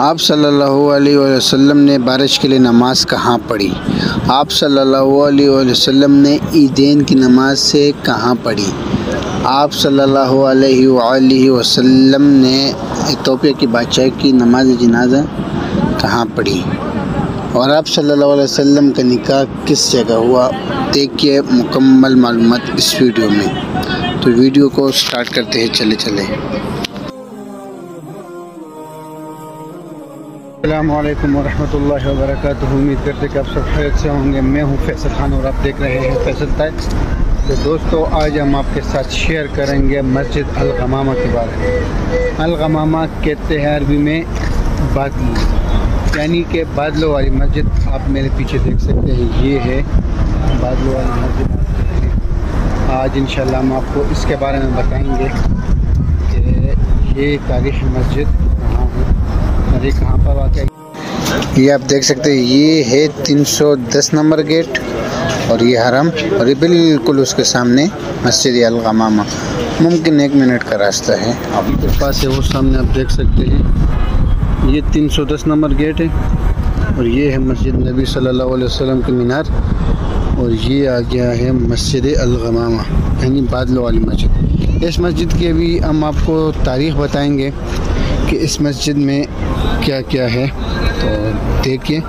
आप सल्लल्लाहु अलैहि वसल्लम ने बारिश के लिए नमाज़ कहाँ पढ़ी? आप सल्लल्लाहु अलैहि वसल्लम ने ईदैन की नमाज से कहाँ पढ़ी? आप सल्लल्लाहु अलैहि वसल्लम ने इथियोपिया की बादशाह की नमाज जनाजा कहाँ पढ़ी? और आप सल्लल्लाहु अलैहि वसल्लम का निकाह किस जगह हुआ? देखिए मुकम्मल मालूमात इस वीडियो में। तो वीडियो को स्टार्ट करते हैं, चले। अस्सलामु अलैकुम वरहमतुल्लाहि वबरकातुहू। उम्मीद करते कि आप सब खैरियत से होंगे। मैं हूं फैसल खान और आप देख रहे हैं फैसल टाइम्स। तो दोस्तों, आज हम आपके साथ शेयर करेंगे मस्जिद अल-गमामा के बारे में। अल-गमामा कहते हैं अरबी में बादल, यानी कि बादलों वाली मस्जिद। आप मेरे पीछे देख सकते हैं, ये है बादलों वाली मस्जिद। आज इंशाल्लाह हम आपको इसके बारे में बताएंगे कि ये तारीख़ी मस्जिद कहाँ है और ये कहाँ पर वाक़ है। ये आप देख सकते हैं, ये है 310 नंबर गेट और ये हरम, और ये बिल्कुल उसके सामने मस्जिद अल-गमामा। मुमकिन 1 मिनट का रास्ता है। आपके पास है वो सामने आप देख सकते हैं, ये 310 नंबर गेट है और ये है मस्जिद नबी सल्लल्लाहु अलैहि वसल्लम की मीनार। और ये आ गया है मस्जिद अल-गमामा, यानी बादलों वाली मस्जिद। इस मस्जिद की अभी हम आपको तारीख़ बताएंगे कि इस मस्जिद में क्या क्या है। तो देखिए,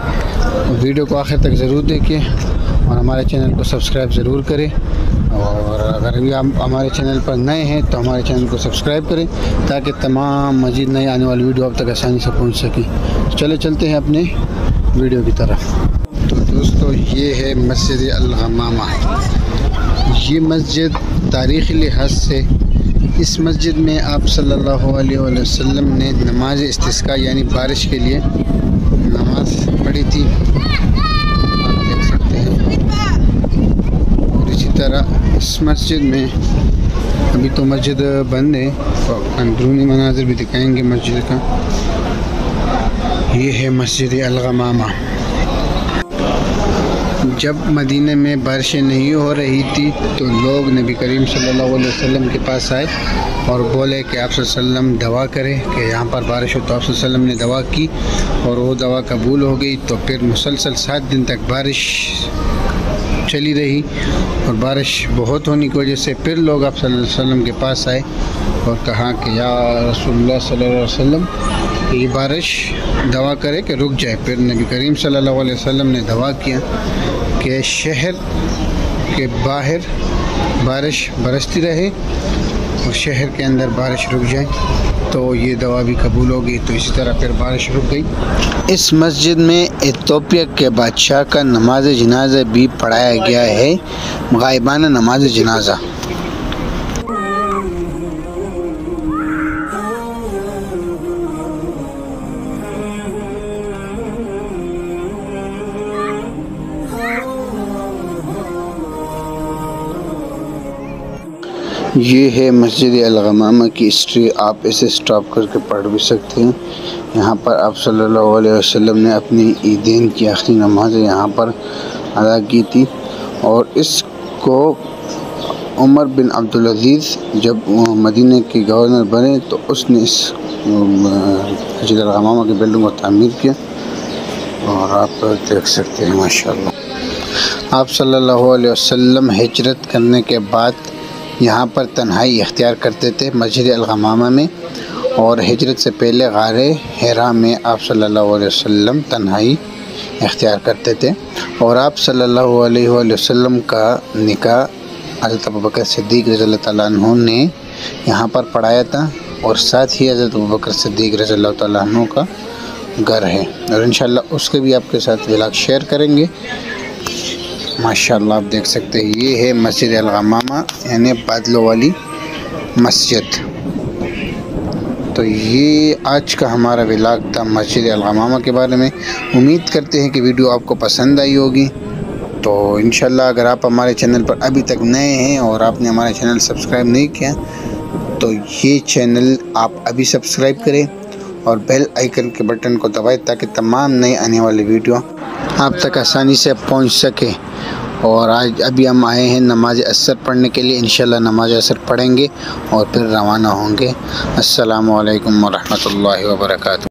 वीडियो को आखिर तक ज़रूर देखिए और हमारे चैनल को सब्सक्राइब ज़रूर करें। और अगर अभी आप हमारे चैनल पर नए हैं तो हमारे चैनल को सब्सक्राइब करें ताकि तमाम मज़ीद नई आने वाली वीडियो आप तक आसानी से पहुंच सके। चलते हैं अपने वीडियो की तरफ। तो दोस्तों, ये है मस्जिद अल-गमामा। ये मस्जिद तारीख़ी लिहाज से इस मस्जिद में आप सल्लल्लाहु अलैहि वसल्लम ने नमाज इस्तिस्का यानी बारिश के लिए नमाज पढ़ी थी, आप देख सकते हैं। और इसी तरह इस मस्जिद में अभी तो मस्जिद बंद है, तो अंदरूनी मनाज़िर भी दिखाएंगे मस्जिद का। ये है मस्जिद अल-गमामा। जब मदीने में बारिशें नहीं हो रही थी तो लोग नबी करीम सल्लल्लाहु अलैहि वसल्लम के पास आए और बोले कि आप सल्लम दवा करें कि यहाँ पर बारिश हो। तो आप सल्लम ने दवा की और वो दवा कबूल हो गई। तो फिर मुसलसल 7 दिन तक बारिश चली रही और बारिश बहुत होने की वजह से फिर लोग आप सल्लल्लाहु अलैहि वसल्लम के पास आए और कहा कि या रसूलुल्लाह सल्लल्लाहु अलैहि वसल्लम, ये बारिश दवा करे कि रुक जाए। फिर नबी करीम सल्लल्लाहु अलैहि वसल्लम ने दवा किया कि शहर के बाहर बारिश बरसती रहे और शहर के अंदर बारिश रुक जाए। तो ये दवा भी कबूल हो गई। तो इसी तरह फिर बारिश रुक गई। इस मस्जिद में इथियोपिया के बादशाह का नमाज जनाजा भी पढ़ाया गया है, गायबाना नमाज जनाजा। ये है मस्जिद अल-गमामा की हिस्ट्री। आप इसे स्टॉप करके पढ़ भी सकते हैं। यहाँ पर आप सल्लल्लाहु अलैहि वसल्लम ने अपनी ईदैन की आखिरी नमाज यहाँ पर अदा की थी। और इसको उमर बिन अब्दुल अज़ीज़ जब मदीने के गवर्नर बने तो उसने इस मस्जिद अल-गमामा की बिल्डिंग को तामीर किया और आप देख सकते हैं माशाअल्लाह। आप सल्लल्लाहु अलैहि वसल्लम हिजरत करने के बाद यहाँ पर तन्हाई इख्तियार करते थे मस्जिद अल-गमामा में, और हिजरत से पहले गारे हिरा में आप सल्लल्लाहु अलैहि वसल्लम तन्हाई इख्तियार करते थे। और आप सल्लल्लाहु अलैहि वसल्लम का निकाह हज़रत अबू बकर सिद्दीक़ रज़ियल्लाहु तआला अन्हु ने यहाँ पर पढ़ाया था। और साथ ही हज़रत अबू बकर सिद्दीक़ रज़ियल्लाहु तआला अन्हु का घर है और इंशाअल्लाह उसके भी आपके साथ व्लॉग शेयर करेंगे। माशाअल्लाह आप देख सकते हैं, ये है मस्जिद अल-गमामा यानी बादलों वाली मस्जिद। तो ये आज का हमारा व्लॉग था मस्जिद अल-गमामा के बारे में। उम्मीद करते हैं कि वीडियो आपको पसंद आई होगी। तो इंशाअल्लाह अगर आप हमारे चैनल पर अभी तक नए हैं और आपने हमारा चैनल सब्सक्राइब नहीं किया तो ये चैनल आप अभी सब्सक्राइब करें और बेल आइकन के बटन को दबाएं ताकि तमाम नए आने वाली वीडियो आप तक आसानी से पहुंच सके। और आज अभी हम आए हैं नमाज असर पढ़ने के लिए। इंशाल्लाह नमाज असर पढ़ेंगे और फिर रवाना होंगे। अस्सलामु अलैकुम वरहमतुल्लाहि वबरकातुहू।